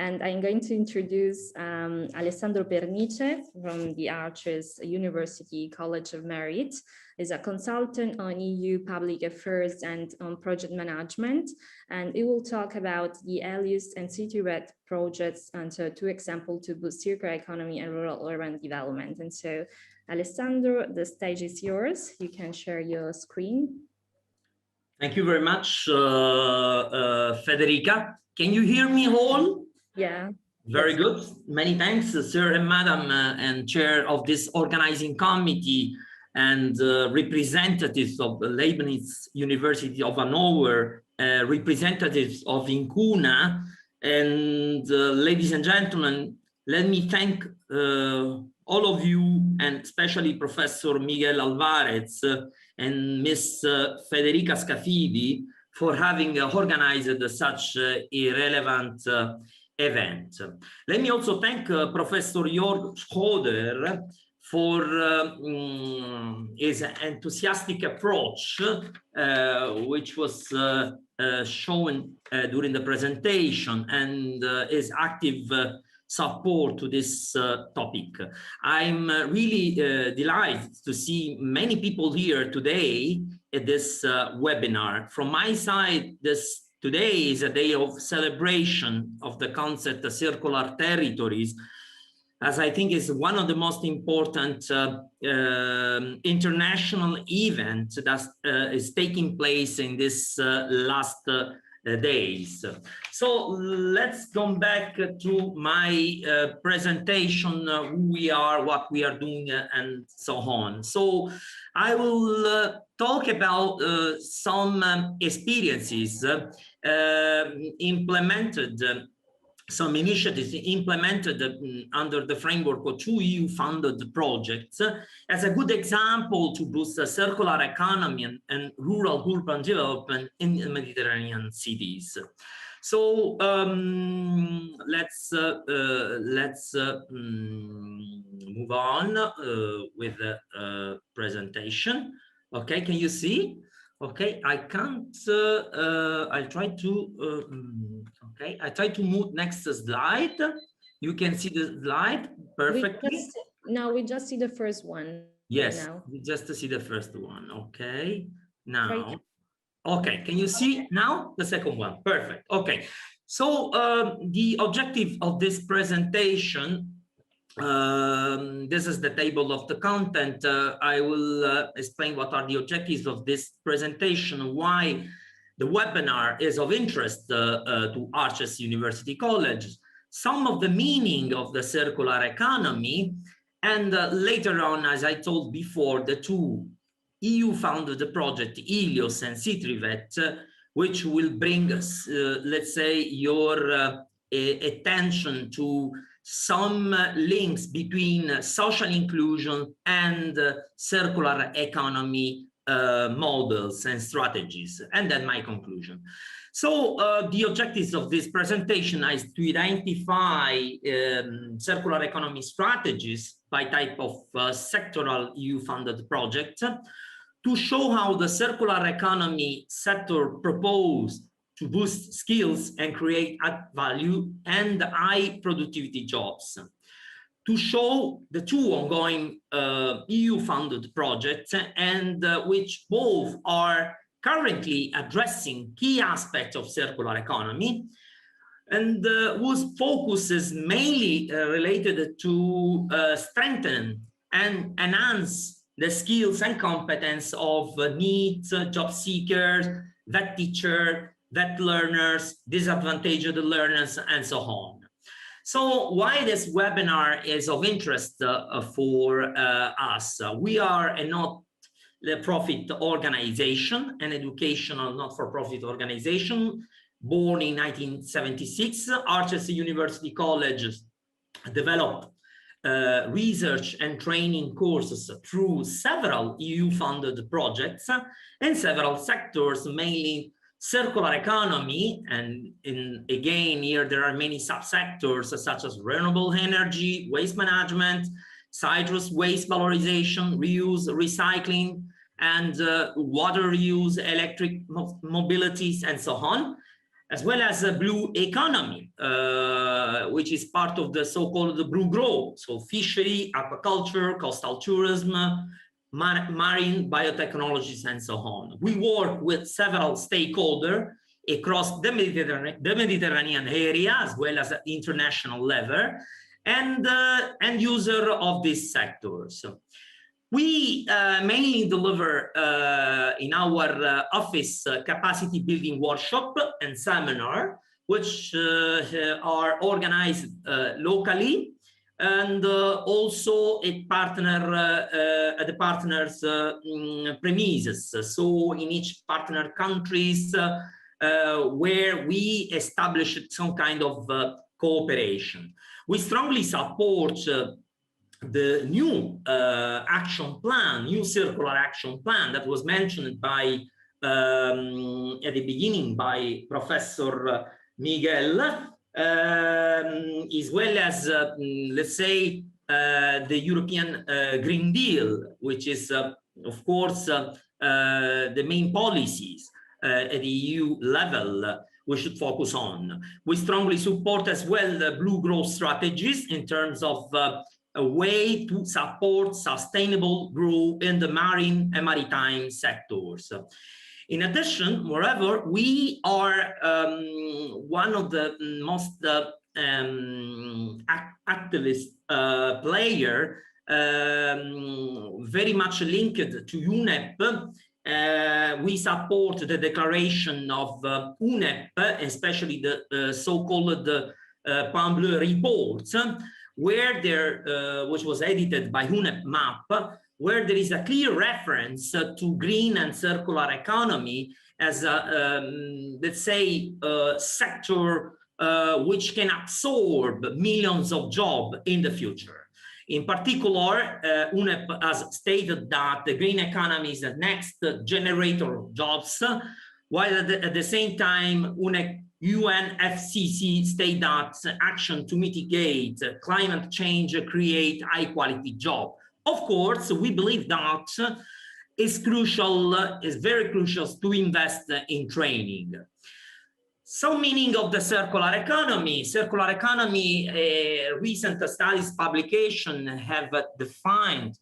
And I'm going to introduce Alessandro Pernice from the Arches University College of Merit. He's a consultant on EU public affairs and on project management. And he will talk about the Helios and Citrivet projects and so two examples to boost circular economy and rural urban development. And so, Alessandro, the stage is yours. You can share your screen. Thank you very much, Federica. Can you hear me all? Yeah. Very yes. good. Many thanks, Sir and Madam, and Chair of this organizing committee and representatives of the Leibniz University of Hanover, representatives of Incuna, and ladies and gentlemen, let me thank all of you, and especially Professor Miguel Alvarez and Miss Federica Scafidi for having organized such a relevant event. Let me also thank Professor Jörg Schroeder for his enthusiastic approach, which was shown during the presentation, and his active support to this topic. I'm really delighted to see many people here today at this webinar. From my side, today is a day of celebration of the concept of circular territories, as I think is one of the most important international events that is taking place in this last days. So let's come back to my presentation, who we are, what we are doing, and so on. So I will talk about some experiences implemented, some initiatives implemented under the framework of two EU-funded projects as a good example to boost the circular economy and rural urban development in the Mediterranean cities. So let's move on with the presentation. Okay, can you see? Okay, I can't, I'll try to, okay, I try to move next slide. You can see the slide perfectly. We just see the first one. Yes, now. we just see the first one. Okay, now. Okay, can you see now the second one? Perfect. Okay, so the objective of this presentation, this is the table of the content. I will explain what are the objectives of this presentation, why the webinar is of interest to Arches University College, some of the meaning of the circular economy, and later on, as I told before, the two EU-funded project, Helios and Citrivet, which will bring us, let's say, your attention to some links between social inclusion and circular economy models and strategies, and then my conclusion. So the objectives of this presentation is to identify circular economy strategies by type of sectoral EU-funded project, to show how the circular economy sector proposed to boost skills and create add value and high productivity jobs, to show the two ongoing EU-funded projects, and which both are currently addressing key aspects of circular economy, and whose focus is mainly related to strengthen and enhance the skills and competence of NEET, job seekers, VET teachers, VET learners, disadvantaged learners, and so on. So why this webinar is of interest for us? We are a not-for-profit organization, an educational not-for-profit organization, born in 1976. Arches University College developed research and training courses through several EU-funded projects and several sectors, mainly circular economy, and again here there are many subsectors such as renewable energy, waste management, citrus waste valorization, reuse, recycling, and water reuse, electric mobilities, and so on. as well as a blue economy, which is part of the so-called blue growth, so fishery, aquaculture, coastal tourism, marine biotechnologies, and so on. We work with several stakeholders across the Mediterranean area, as well as at international level, and end user of these sectors. We mainly deliver in our office capacity building workshop and seminar, which are organized locally, and also at the partners' premises. So in each partner countries where we established some kind of cooperation. We strongly support the new action plan, new circular action plan that was mentioned by at the beginning by Professor Miguel, as well as let's say the European Green Deal, which is of course the main policies at the EU level we should focus on. We strongly support as well the blue growth strategies in terms of a way to support sustainable growth in the marine and maritime sectors. In addition, moreover, we are one of the most activist player, very much linked to UNEP. We support the declaration of UNEP, especially the so-called Pan Bleu reports, where there, which was edited by UNEP MAP, where there is a clear reference to green and circular economy as a, let's say, sector which can absorb millions of jobs in the future. In particular, UNEP has stated that the green economy is the next generator of jobs, while at the same time, UNFCCC state that action to mitigate climate change create high quality jobs. Of course, we believe that it's crucial, it's very crucial to invest in training. Some meaning of the circular economy. Circular economy, recent studies publication have defined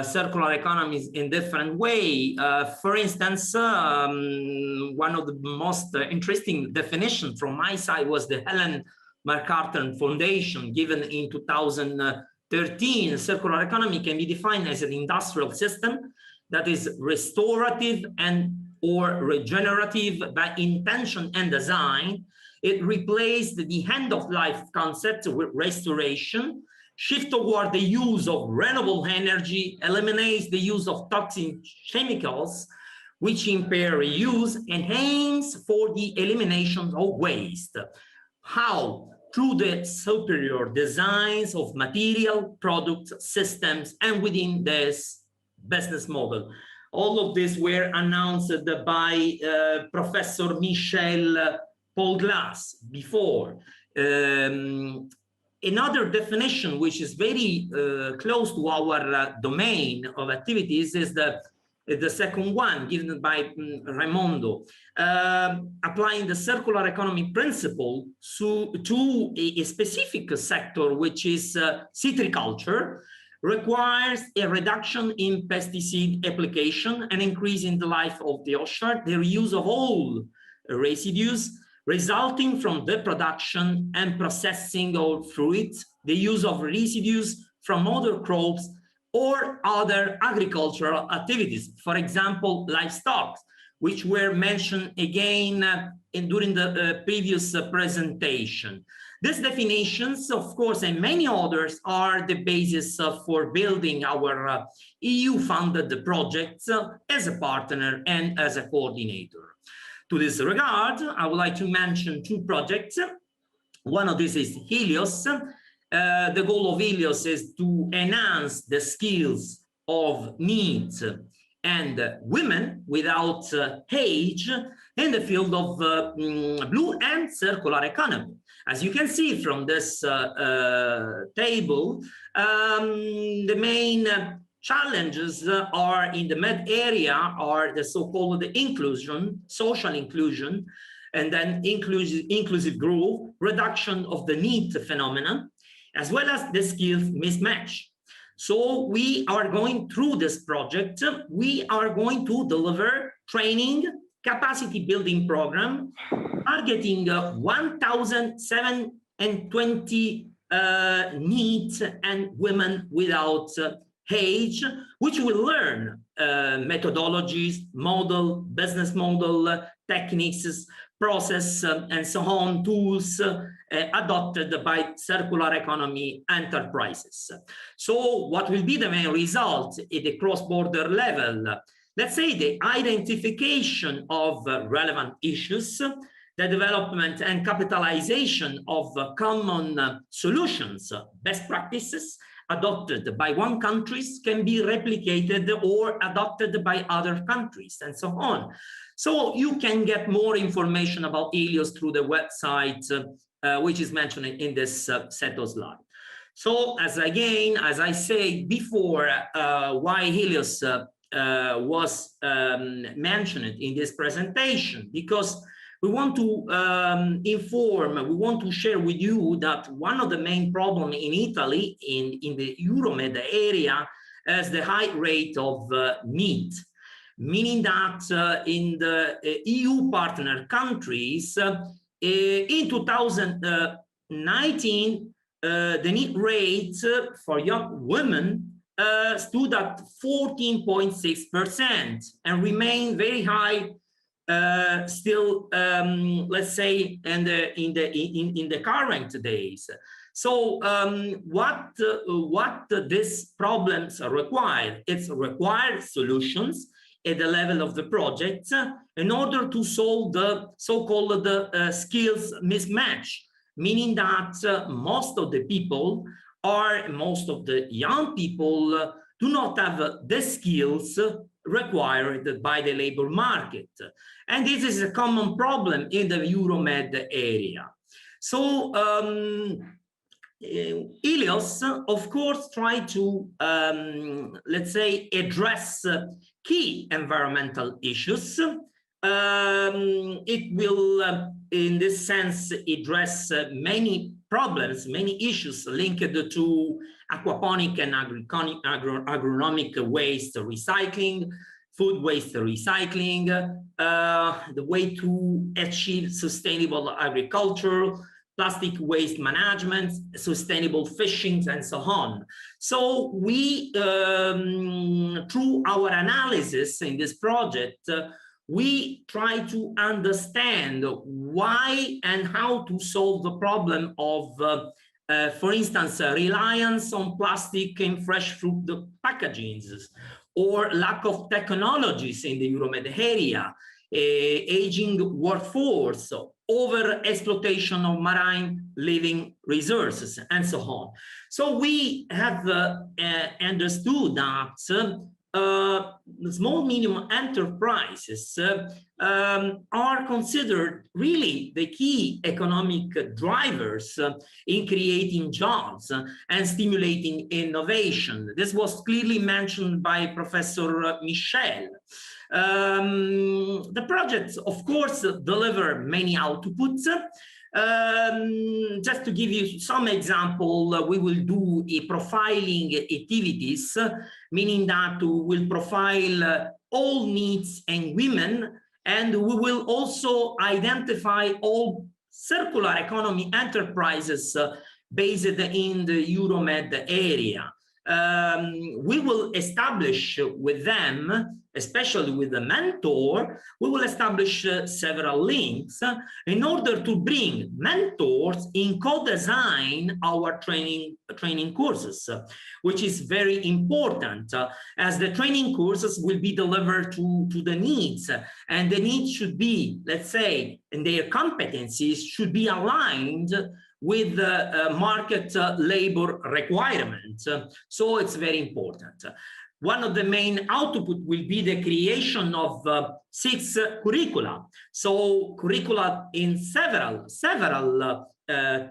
circular economies in different way. For instance, one of the most interesting definitions from my side was the Helen MacArthur Foundation, given in 2013. Circular economy can be defined as an industrial system that is restorative and or regenerative by intention and design. It replaced the end-of-life concept with restoration, shift toward the use of renewable energy, eliminates the use of toxic chemicals, which impair reuse, and aims for the elimination of waste. How? Through the superior designs of material, products, systems, and within this business model. All of this were announced by Professor Michel Paul-Glass before. Another definition, which is very close to our domain of activities, is the second one given by Raimondo, applying the circular economy principle to a specific sector, which is citriculture, requires a reduction in pesticide application, an increase in the life of the orchard, the reuse of all residues resulting from the production and processing of fruit, the use of residues from other crops or other agricultural activities, for example, livestock, which were mentioned again during the previous presentation. These definitions, of course, and many others are the basis for building our EU-funded projects as a partner and as a coordinator. To this regard, I would like to mention two projects. One of these is Helios. The goal of Helios is to enhance the skills of needs and women without age in the field of blue and circular economy. As you can see from this table, the main challenges are in the med area are the so-called inclusion, social inclusion, and then inclusive growth, reduction of the need phenomenon, as well as the skills mismatch. So we are going through this project. We are going to deliver training, capacity building program, targeting 1,720 needs and women without age, which will learn methodologies, business model, techniques, process, and so on, tools adopted by circular economy enterprises. So what will be the main result at the cross-border level? Let's say the identification of relevant issues, the development and capitalization of common solutions, best practices adopted by one country can be replicated or adopted by other countries, and so on. So you can get more information about Helios through the website, which is mentioned in this set of slides. So as I said before, why Helios was mentioned in this presentation, because we want to we want to share with you that one of the main problems in Italy, in the Euromed area, is the high rate of need, meaning that in the EU partner countries, in 2019, the need rate for young women stood at 14.6% and remain very high still, let's say, in the current days. So what these problems require? It's required solutions at the level of the project in order to solve the so-called skills mismatch, meaning that most of the young people do not have the skills required by the labor market. And this is a common problem in the Euromed area. So Helios, of course, try to, let's say, address key environmental issues. It will, in this sense, address many problems, many issues linked to aquaponic and agronomic waste recycling, food waste recycling, the way to achieve sustainable agriculture, plastic waste management, sustainable fishing, and so on. So we, through our analysis in this project, we try to understand why and how to solve the problem of, for instance, reliance on plastic in fresh fruit packagings, or lack of technologies in the Euromed area, aging workforce, over exploitation of marine living resources, and so on. So we have understood that small medium enterprises are considered really the key economic drivers in creating jobs and stimulating innovation. This was clearly mentioned by Professor Michel. The projects, of course, deliver many outputs. Just to give you some example, we will do a profiling activities, meaning that we will profile all needs and women, and we will also identify all circular economy enterprises based in the Euromed area. We will establish with them, especially with the mentor, we will establish several links in order to bring mentors in co-design our training courses, which is very important, as the training courses will be delivered to the needs, and the needs should be, let's say, and their competencies should be aligned with the market labor requirements. So it's very important. One of the main output will be the creation of 6 curricula. So curricula in several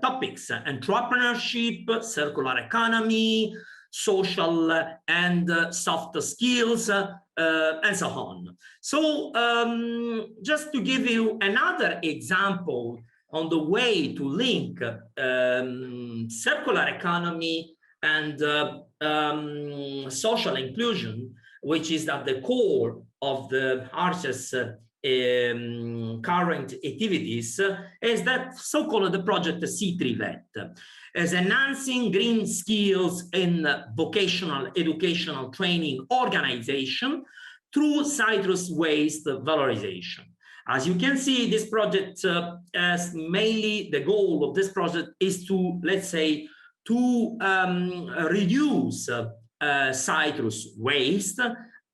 topics: entrepreneurship, circular economy, social and soft skills, and so on. So just to give you another example on the way to link circular economy and social inclusion, which is at the core of the Arches current activities, is that so-called the project Citrivet, as enhancing green skills in vocational educational training organization through citrus waste valorization. As you can see, this project has mainly the goal of this project is to, let's say, to reduce citrus waste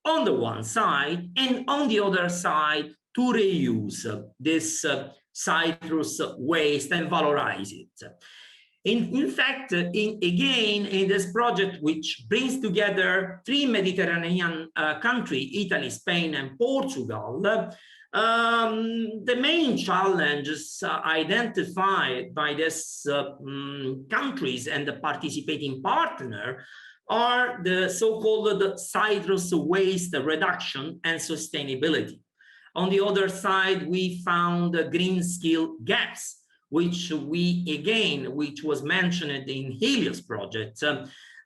on the one side, and on the other side, to reuse this citrus waste and valorize it. In fact, again, in this project, which brings together 3 Mediterranean countries, Italy, Spain, and Portugal, the main challenges identified by these countries and the participating partner are the so-called citrus waste reduction and sustainability. On the other side, we found green skill gaps, which was mentioned in Helios project.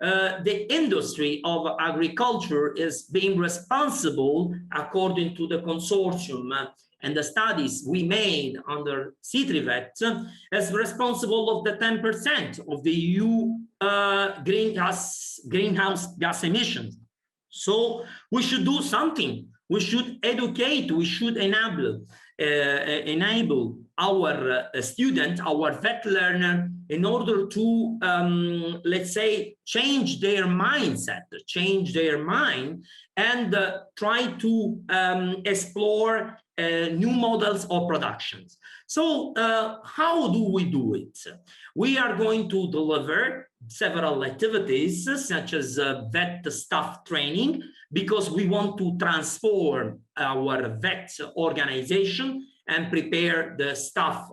The industry of agriculture is being responsible, according to the consortium and the studies we made under Citrivet, as responsible of the 10% of the EU greenhouse gas emissions. So we should do something. We should educate. We should enable our student, our vet learner, in order to, let's say, change their mindset, change their mind, and try to explore new models of productions. So how do we do it? We are going to deliver several activities, such as vet staff training, because we want to transform our vet organization and prepare the staff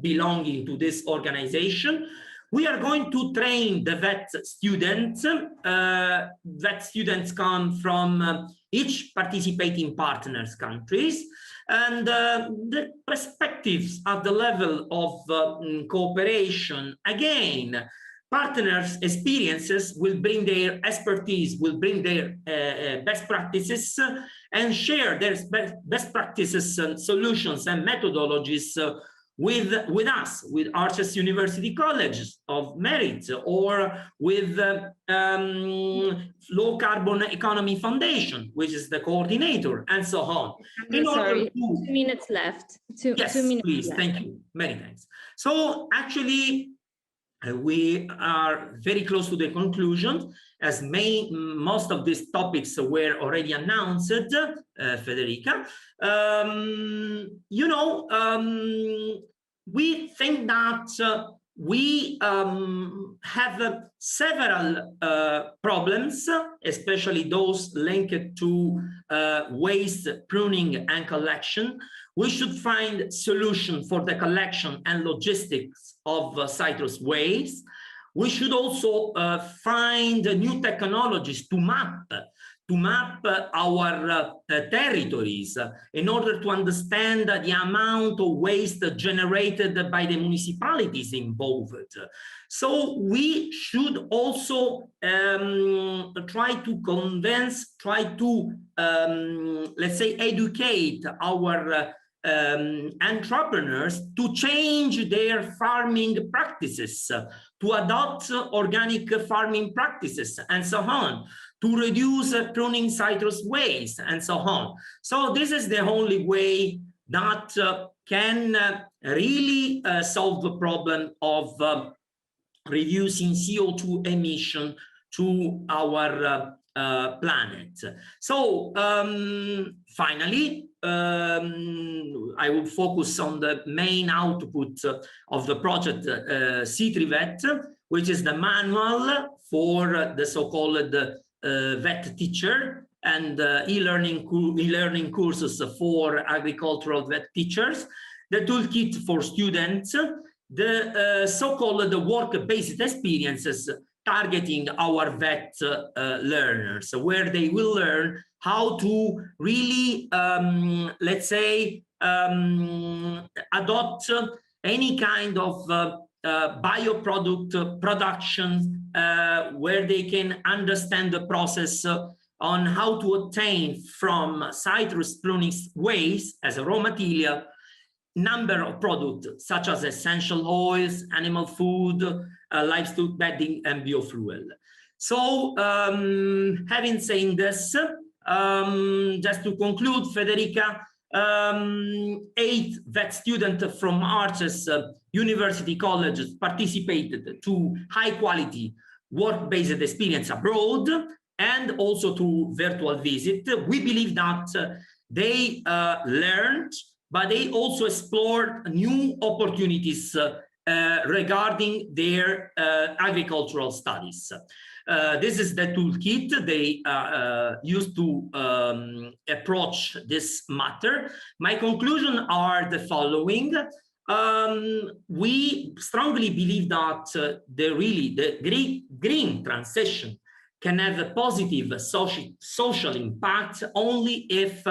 belonging to this organization. We are going to train the vet students. Vet students come from each participating partners countries, and the perspectives at the level of cooperation, again, partners' experiences will bring their expertise, will bring their best practices, and share their best practices, solutions, and methodologies with us, with Arches University College of Merit, or with Low Carbon Economy Foundation, which is the coordinator, and so on. Sorry, 2 minutes left. Yes, 2 minutes please, left. thank you, many thanks. So actually, we are very close to the conclusion, as most of these topics were already announced, Federica. We think that we have several problems, especially those linked to waste pruning and collection. We should find solutions for the collection and logistics of citrus waste. We should also find new technologies to map our territories in order to understand the amount of waste generated by the municipalities involved. So we should also try to convince, let's say, educate our entrepreneurs to change their farming practices, to adopt organic farming practices, and so on, to reduce pruning citrus waste, and so on. So this is the only way that can really solve the problem of reducing CO2 emission to our planet. So finally, I will focus on the main output of the project Citrivet, which is the manual for the so-called vet teacher and e-learning courses for agricultural vet teachers, the toolkit for students, the so-called work-based experiences, targeting our vet learners, where they will learn how to really, let's say, adopt any kind of bioproduct production, where they can understand the process on how to obtain from citrus prunings waste as a raw material number of products such as essential oils, animal food, livestock bedding, and biofuel. So having said this, just to conclude, Federica, 8 vet students from Arches University Colleges participated to high quality work-based experience abroad and also to virtual visit. We believe that they learned, but they also explored new opportunities regarding their agricultural studies. This is the toolkit they used to approach this matter. My conclusions are the following. We strongly believe that the green transition can have a positive social impact only if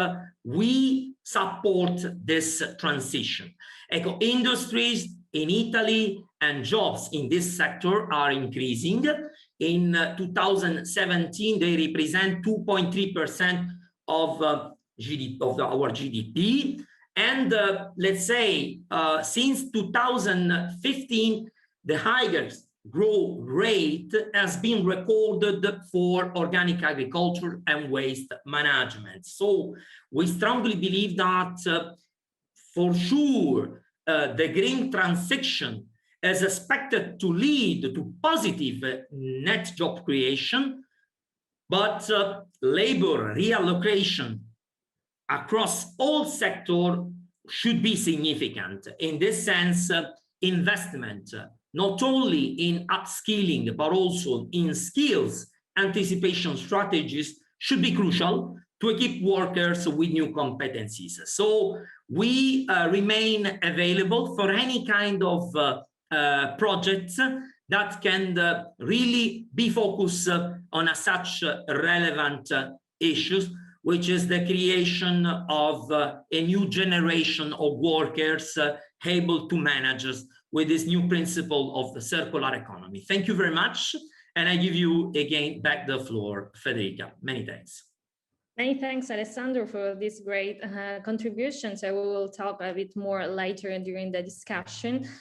we support this transition. Eco industries in Italy and jobs in this sector are increasing. In 2017, they represent 2.3% of GDP, of our GDP. And let's say since 2015, the highest growth rate has been recorded for organic agriculture and waste management. So we strongly believe that for sure the green transition is expected to lead to positive net job creation, but labor reallocation across all sectors should be significant. In this sense, investment not only in upskilling, but also in skills anticipation strategies should be crucial to equip workers with new competencies. So we remain available for any kind of projects that can really be focused on such relevant issues, which is the creation of a new generation of workers able to manage with this new principle of the circular economy. Thank you very much. And I give you again back the floor, Federica. Many thanks. Many thanks, Alessandro, for this great contribution. So we will talk a bit more later during the discussion.